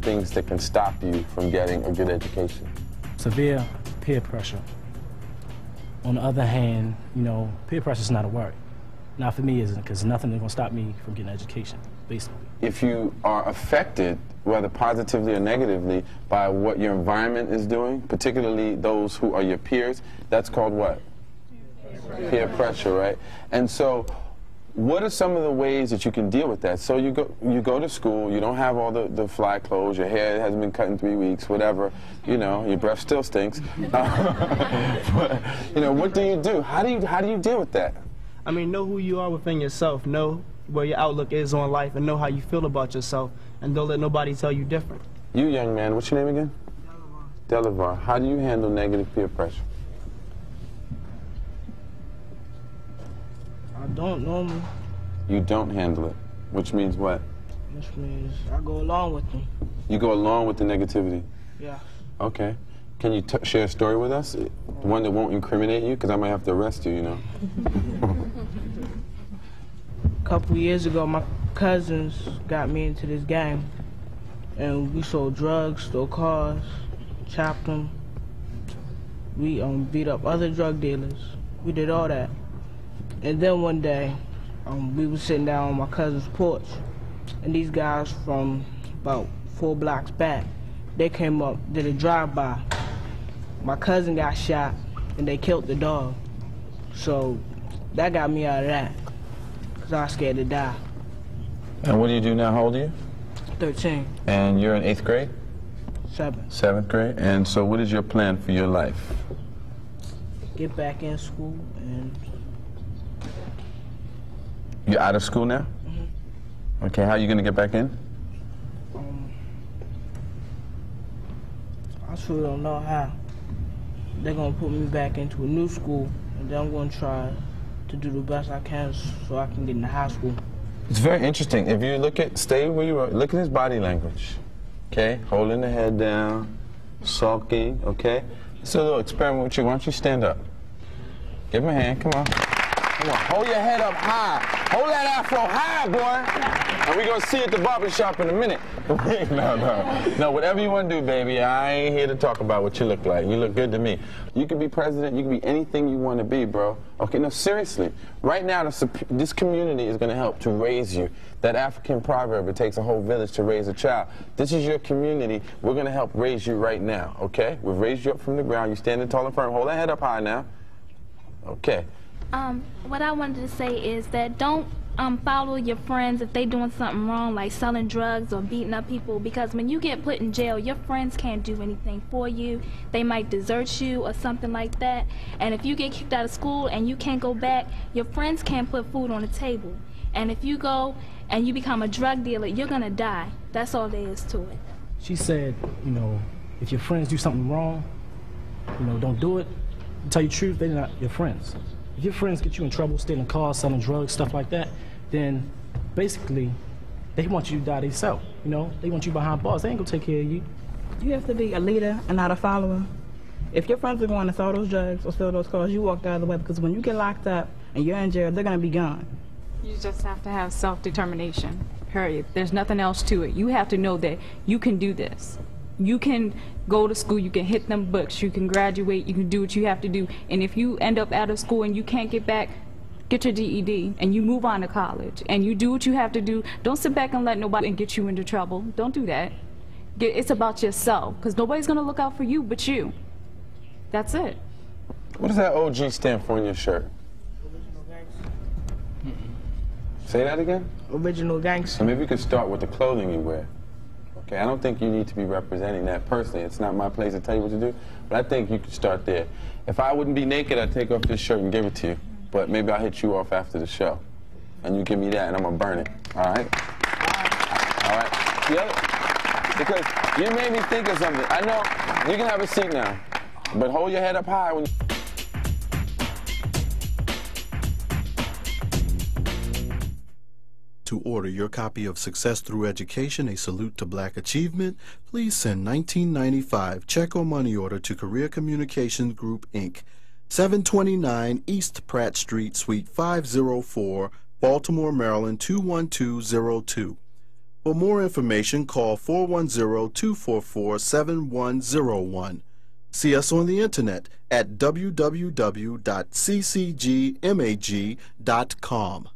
things that can stop you from getting a good education? Severe peer pressure. On the other hand, you know, peer pressure is not a worry. Not for me, isn't it? Because nothing is going to stop me from getting an education, basically. If you are affected, whether positively or negatively, by what your environment is doing, particularly those who are your peers, that's called what? Peer pressure, right? And so, what are some of the ways that you can deal with that? So you go to school, you don't have all the fly clothes, your hair hasn't been cut in 3 weeks, whatever, you know, your breath still stinks. But, you know, what do you do? How do you deal with that? I mean, know who you are within yourself, know where your outlook is on life, and know how you feel about yourself, and don't let nobody tell you different. You, young man, what's your name again? Delavar. Delavar. How do you handle negative peer pressure? I don't normally. You don't handle it, which means what? Which means I go along with them. You go along with the negativity? Yeah. Okay. Can you share a story with us? One that won't incriminate you, because I might have to arrest you, you know. A couple years ago, my cousins got me into this gang, and we sold drugs, stole cars, chopped them. We beat up other drug dealers. We did all that. And then one day, we were sitting down on my cousin's porch, and these guys from about 4 blocks back, they came up, did a drive-by. My cousin got shot, and they killed the dog. So that got me out of that, because I was scared to die. And what do you do now? How old are you? 13. And you're in 8th grade? 7. 7th grade? And so what is your plan for your life? Get back in school and... You're out of school now? Mm-hmm. Okay, how are you going to get back in? I sure don't know how. They're going to put me back into a new school, and then I'm going to try to do the best I can so I can get into high school. It's very interesting. If you look at, stay where you are, look at his body language. Okay, holding the head down, sulking, okay? It's a little experiment with you. Why don't you stand up? Give him a hand, come on. Come on, hold your head up high. Hold that afro high, boy. And we're going to see you at the barber shop in a minute. No, whatever you want to do, baby. I ain't here to talk about what you look like. You look good to me. You can be president. You can be anything you want to be, bro. Okay, no, seriously. Right now, this community is going to help to raise you. That African proverb, it takes a whole village to raise a child. This is your community. We're going to help raise you right now, okay? We've raised you up from the ground. You're standing tall and firm. Hold that head up high now. Okay. What I wanted to say is that don't follow your friends if they doing something wrong, like selling drugs or beating up people, because when you get put in jail, your friends can't do anything for you. They might desert you or something like that. And if you get kicked out of school and you can't go back, your friends can't put food on the table. And if you go and you become a drug dealer, you're gonna die. That's all there is to it. She said, you know, if your friends do something wrong, you know, don't do it. To tell you the truth, they're not your friends. If your friends get you in trouble, stealing cars, selling drugs, stuff like that, then basically they want you to die themselves. You know, they want you behind bars. They ain't gonna take care of you. You have to be a leader and not a follower. If your friends are going to sell those drugs or sell those cars, you walk the other way, because when you get locked up and you're in jail, they're gonna be gone. You just have to have self-determination, period. There's nothing else to it. You have to know that you can do this. You can go to school, you can hit them books, you can graduate, you can do what you have to do. And if you end up out of school and you can't get back, get your GED and you move on to college and you do what you have to do. Don't sit back and let nobody get you into trouble. Don't do that. It's about yourself, because nobody's going to look out for you but you. That's it. What does that OG stand for on your shirt? Say that again? Original gangster. So maybe we could start with the clothing you wear. Okay, I don't think you need to be representing that personally. It's not my place to tell you what to do, but I think you could start there. If I wouldn't be naked, I'd take off this shirt and give it to you. But maybe I'll hit you off after the show. And you give me that, and I'm going to burn it. All right? All right? Yeah, because you made me think of something. I know you can have a seat now, but hold your head up high when you... To order your copy of Success Through Education, A Salute to Black Achievement, please send $19.95 check or money order to Career Communications Group, Inc., 729 East Pratt Street, Suite 504, Baltimore, Maryland 21202. For more information, call 410-244-7101. See us on the internet at www.ccgmag.com.